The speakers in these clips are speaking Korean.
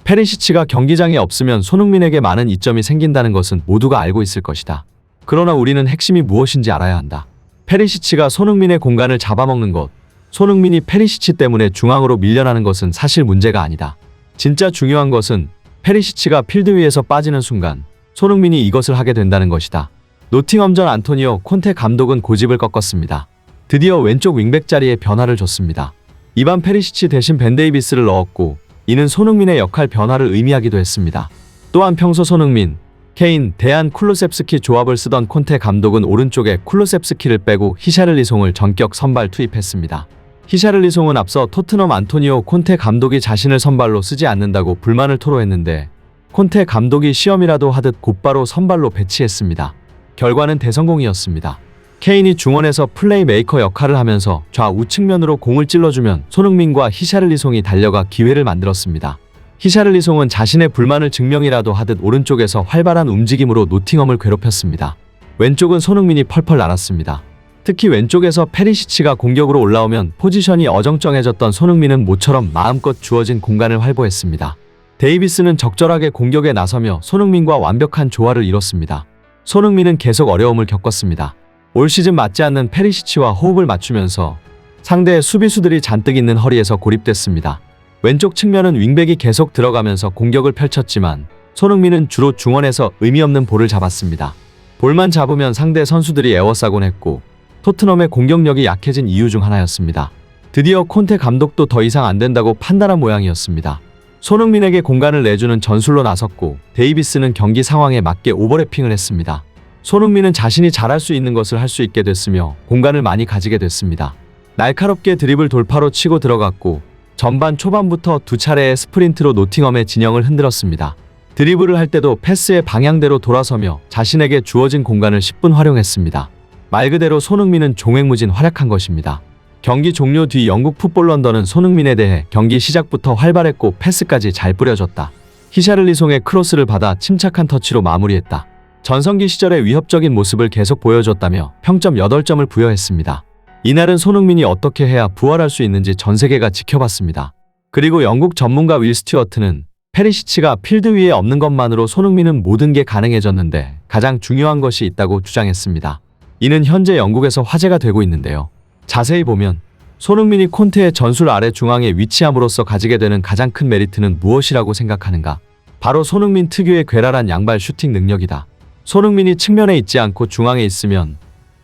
페리시치가 경기장에 없으면 손흥민에게 많은 이점이 생긴다는 것은 모두가 알고 있을 것이다. 그러나 우리는 핵심이 무엇인지 알아야 한다. 페리시치가 손흥민의 공간을 잡아먹는 것, 손흥민이 페리시치 때문에 중앙으로 밀려나는 것은 사실 문제가 아니다. 진짜 중요한 것은 페리시치가 필드 위에서 빠지는 순간 손흥민이 이것을 하게 된다는 것이다. 노팅엄전 안토니오 콘테 감독은 고집을 꺾었습니다. 드디어 왼쪽 윙백 자리에 변화를 줬습니다. 이반 페리시치 대신 벤 데이비스를 넣었고, 이는 손흥민의 역할 변화를 의미하기도 했습니다. 또한 평소 손흥민, 케인, 대안 쿨루셉스키 조합을 쓰던 콘테 감독은 오른쪽에 쿨루셉스키를 빼고 히샤를리송을 전격 선발 투입했습니다. 히샤를리송은 앞서 토트넘 안토니오 콘테 감독이 자신을 선발로 쓰지 않는다고 불만을 토로했는데, 콘테 감독이 시험이라도 하듯 곧바로 선발로 배치했습니다. 결과는 대성공이었습니다. 케인이 중원에서 플레이메이커 역할을 하면서 좌우 측면으로 공을 찔러주면 손흥민과 히샤를리송이 달려가 기회를 만들었습니다. 히샤를리송은 자신의 불만을 증명이라도 하듯 오른쪽에서 활발한 움직임으로 노팅엄을 괴롭혔습니다. 왼쪽은 손흥민이 펄펄 날았습니다. 특히 왼쪽에서 페리시치가 공격으로 올라오면 포지션이 어정쩡해졌던 손흥민은 모처럼 마음껏 주어진 공간을 활보했습니다. 데이비스는 적절하게 공격에 나서며 손흥민과 완벽한 조화를 이뤘습니다. 손흥민은 계속 어려움을 겪었습니다. 올 시즌 맞지 않는 페리시치와 호흡을 맞추면서 상대의 수비수들이 잔뜩 있는 허리에서 고립됐습니다. 왼쪽 측면은 윙백이 계속 들어가면서 공격을 펼쳤지만 손흥민은 주로 중원에서 의미 없는 볼을 잡았습니다. 볼만 잡으면 상대 선수들이 에워싸곤 했고, 토트넘의 공격력이 약해진 이유 중 하나였습니다. 드디어 콘테 감독도 더 이상 안 된다고 판단한 모양이었습니다. 손흥민에게 공간을 내주는 전술로 나섰고, 데이비스는 경기 상황에 맞게 오버래핑을 했습니다. 손흥민은 자신이 잘할 수 있는 것을 할 수 있게 됐으며 공간을 많이 가지게 됐습니다. 날카롭게 드리블 돌파로 치고 들어갔고, 전반 초반부터 두 차례의 스프린트로 노팅엄의 진영을 흔들었습니다. 드리블을 할 때도 패스의 방향대로 돌아서며 자신에게 주어진 공간을 10분 활용했습니다. 말 그대로 손흥민은 종횡무진 활약한 것입니다. 경기 종료 뒤 영국 풋볼 런던은 손흥민에 대해 경기 시작부터 활발했고 패스까지 잘 뿌려줬다. 히샤를리송의 크로스를 받아 침착한 터치로 마무리했다. 전성기 시절의 위협적인 모습을 계속 보여줬다며 평점 8점을 부여했습니다. 이날은 손흥민이 어떻게 해야 부활할 수 있는지 전 세계가 지켜봤습니다. 그리고 영국 전문가 윌 스튜어트는 페리시치가 필드 위에 없는 것만으로 손흥민은 모든 게 가능해졌는데 가장 중요한 것이 있다고 주장했습니다. 이는 현재 영국에서 화제가 되고 있는데요. 자세히 보면 손흥민이 콘테의 전술 아래 중앙에 위치함으로써 가지게 되는 가장 큰 메리트는 무엇이라고 생각하는가? 바로 손흥민 특유의 괴랄한 양발 슈팅 능력이다. 손흥민이 측면에 있지 않고 중앙에 있으면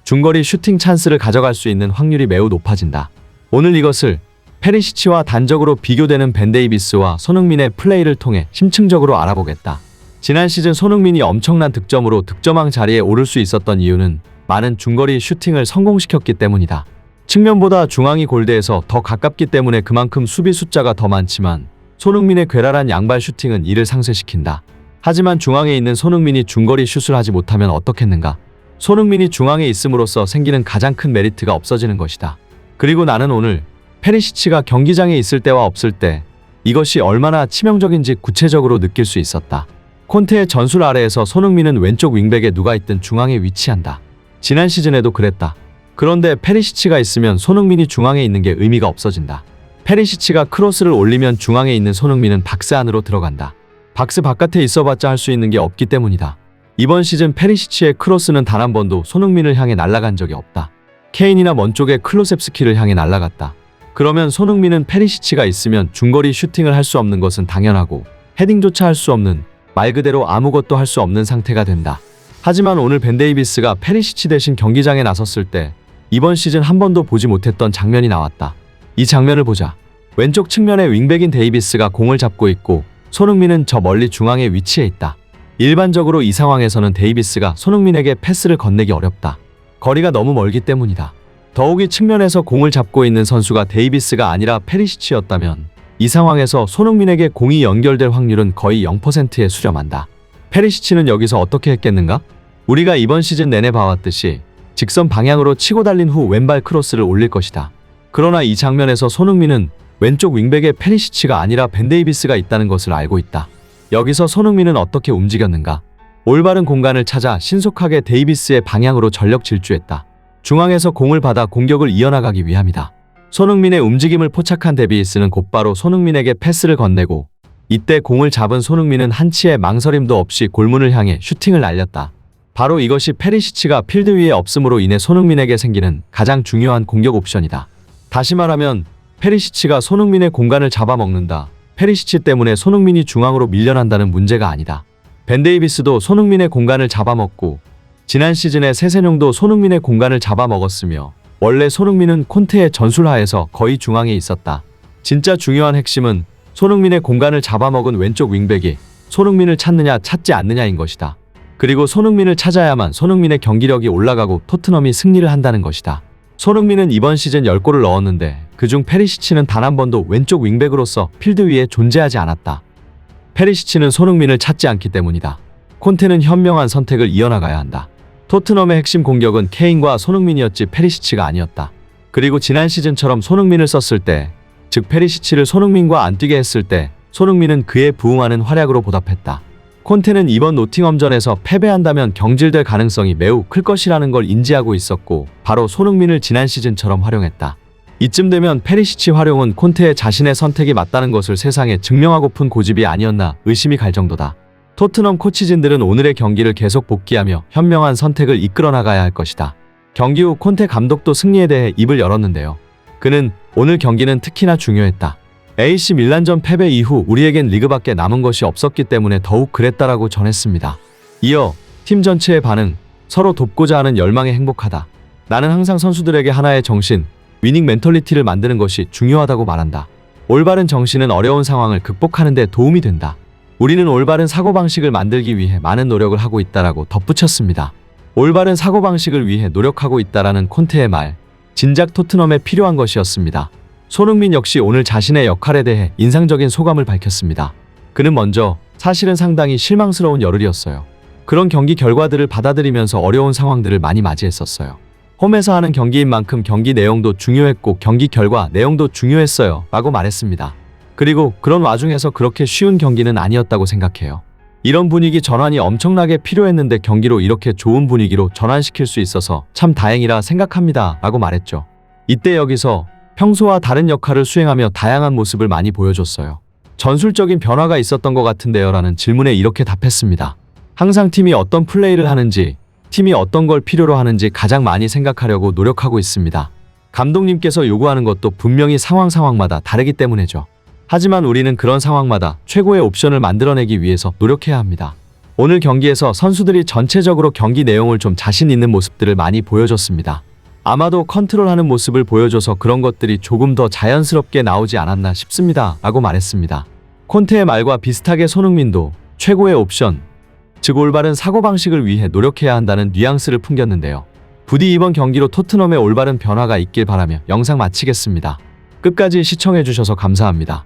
중거리 슈팅 찬스를 가져갈 수 있는 확률이 매우 높아진다. 오늘 이것을 페리시치와 단적으로 비교되는 벤 데이비스와 손흥민의 플레이를 통해 심층적으로 알아보겠다. 지난 시즌 손흥민이 엄청난 득점으로 득점왕 자리에 오를 수 있었던 이유는 많은 중거리 슈팅을 성공시켰기 때문이다. 측면보다 중앙이 골대에서 더 가깝기 때문에 그만큼 수비 숫자가 더 많지만 손흥민의 괴랄한 양발 슈팅은 이를 상쇄시킨다. 하지만 중앙에 있는 손흥민이 중거리 슛을 하지 못하면 어떻겠는가? 손흥민이 중앙에 있음으로써 생기는 가장 큰 메리트가 없어지는 것이다. 그리고 나는 오늘 페리시치가 경기장에 있을 때와 없을 때 이것이 얼마나 치명적인지 구체적으로 느낄 수 있었다. 콘테의 전술 아래에서 손흥민은 왼쪽 윙백에 누가 있든 중앙에 위치한다. 지난 시즌에도 그랬다. 그런데 페리시치가 있으면 손흥민이 중앙에 있는 게 의미가 없어진다. 페리시치가 크로스를 올리면 중앙에 있는 손흥민은 박스 안으로 들어간다. 박스 바깥에 있어봤자 할 수 있는 게 없기 때문이다. 이번 시즌 페리시치의 크로스는 단 한 번도 손흥민을 향해 날아간 적이 없다. 케인이나 먼 쪽에 클로셉스키를 향해 날아갔다. 그러면 손흥민은 페리시치가 있으면 중거리 슈팅을 할 수 없는 것은 당연하고 헤딩조차 할 수 없는, 말 그대로 아무것도 할 수 없는 상태가 된다. 하지만 오늘 벤 데이비스가 페리시치 대신 경기장에 나섰을 때 이번 시즌 한 번도 보지 못했던 장면이 나왔다. 이 장면을 보자. 왼쪽 측면에 윙백인 데이비스가 공을 잡고 있고 손흥민은 저 멀리 중앙에 위치해 있다. 일반적으로 이 상황에서는 데이비스가 손흥민에게 패스를 건네기 어렵다. 거리가 너무 멀기 때문이다. 더욱이 측면에서 공을 잡고 있는 선수가 데이비스가 아니라 페리시치였다면 이 상황에서 손흥민에게 공이 연결될 확률은 거의 0%에 수렴한다. 페리시치는 여기서 어떻게 했겠는가? 우리가 이번 시즌 내내 봐왔듯이 직선 방향으로 치고 달린 후 왼발 크로스를 올릴 것이다. 그러나 이 장면에서 손흥민은 왼쪽 윙백에 페리시치가 아니라 벤 데이비스가 있다는 것을 알고 있다. 여기서 손흥민은 어떻게 움직였는가? 올바른 공간을 찾아 신속하게 데이비스의 방향으로 전력 질주했다. 중앙에서 공을 받아 공격을 이어나가기 위함이다. 손흥민의 움직임을 포착한 데이비스는 곧바로 손흥민에게 패스를 건네고 이때 공을 잡은 손흥민은 한치의 망설임도 없이 골문을 향해 슈팅을 날렸다. 바로 이것이 페리시치가 필드 위에 없음으로 인해 손흥민에게 생기는 가장 중요한 공격 옵션이다. 다시 말하면 페리시치가 손흥민의 공간을 잡아먹는다. 페리시치 때문에 손흥민이 중앙으로 밀려난다는 문제가 아니다. 벤 데이비스도 손흥민의 공간을 잡아먹고 지난 시즌에 세세뇽도 손흥민의 공간을 잡아먹었으며 원래 손흥민은 콘테의 전술하에서 거의 중앙에 있었다. 진짜 중요한 핵심은 손흥민의 공간을 잡아먹은 왼쪽 윙백이 손흥민을 찾느냐 찾지 않느냐인 것이다. 그리고 손흥민을 찾아야만 손흥민의 경기력이 올라가고 토트넘이 승리를 한다는 것이다. 손흥민은 이번 시즌 10골을 넣었는데 그중 페리시치는 단 한 번도 왼쪽 윙백으로서 필드 위에 존재하지 않았다. 페리시치는 손흥민을 찾지 않기 때문이다. 콘테는 현명한 선택을 이어나가야 한다. 토트넘의 핵심 공격은 케인과 손흥민이었지 페리시치가 아니었다. 그리고 지난 시즌처럼 손흥민을 썼을 때, 즉 페리시치를 손흥민과 안 뛰게 했을 때 손흥민은 그에 부응하는 활약으로 보답했다. 콘테는 이번 노팅엄전에서 패배한다면 경질될 가능성이 매우 클 것이라는 걸 인지하고 있었고 바로 손흥민을 지난 시즌처럼 활용했다. 이쯤 되면 페리시치 활용은 콘테의 자신의 선택이 맞다는 것을 세상에 증명하고픈 고집이 아니었나 의심이 갈 정도다. 토트넘 코치진들은 오늘의 경기를 계속 복귀하며 현명한 선택을 이끌어 나가야 할 것이다. 경기 후 콘테 감독도 승리에 대해 입을 열었는데요. 그는 오늘 경기는 특히나 중요했다. AC 밀란전 패배 이후 우리에겐 리그밖에 남은 것이 없었기 때문에 더욱 그랬다라고 전했습니다. 이어 팀 전체의 반응, 서로 돕고자 하는 열망에 행복하다. 나는 항상 선수들에게 하나의 정신, 위닝 멘털리티를 만드는 것이 중요하다고 말한다. 올바른 정신은 어려운 상황을 극복하는 데 도움이 된다. 우리는 올바른 사고방식을 만들기 위해 많은 노력을 하고 있다라고 덧붙였습니다. 올바른 사고방식을 위해 노력하고 있다라는 콘테의 말, 진작 토트넘에 필요한 것이었습니다. 손흥민 역시 오늘 자신의 역할에 대해 인상적인 소감을 밝혔습니다. 그는 먼저 사실은 상당히 실망스러운 열흘이었어요. 그런 경기 결과들을 받아들이면서 어려운 상황들을 많이 맞이했었어요. 홈에서 하는 경기인 만큼 경기 내용도 중요했고 경기 결과 내용도 중요했어요 라고 말했습니다. 그리고 그런 와중에서 그렇게 쉬운 경기는 아니었다고 생각해요. 이런 분위기 전환이 엄청나게 필요했는데 경기로 이렇게 좋은 분위기로 전환시킬 수 있어서 참 다행이라 생각합니다 라고 말했죠. 이때 여기서 평소와 다른 역할을 수행하며 다양한 모습을 많이 보여줬어요. 전술적인 변화가 있었던 것 같은데요 라는 질문에 이렇게 답했습니다. 항상 팀이 어떤 플레이를 하는지, 팀이 어떤 걸 필요로 하는지 가장 많이 생각하려고 노력하고 있습니다. 감독님께서 요구하는 것도 분명히 상황마다 다르기 때문이죠. 하지만 우리는 그런 상황마다 최고의 옵션을 만들어내기 위해서 노력해야 합니다. 오늘 경기에서 선수들이 전체적으로 경기 내용을 좀 자신 있는 모습들을 많이 보여줬습니다. 아마도 컨트롤하는 모습을 보여줘서 그런 것들이 조금 더 자연스럽게 나오지 않았나 싶습니다 라고 말했습니다. 콘테의 말과 비슷하게 손흥민도 최고의 옵션, 즉 올바른 사고방식을 위해 노력해야 한다는 뉘앙스를 풍겼는데요. 부디 이번 경기로 토트넘의 올바른 변화가 있길 바라며 영상 마치겠습니다. 끝까지 시청해주셔서 감사합니다.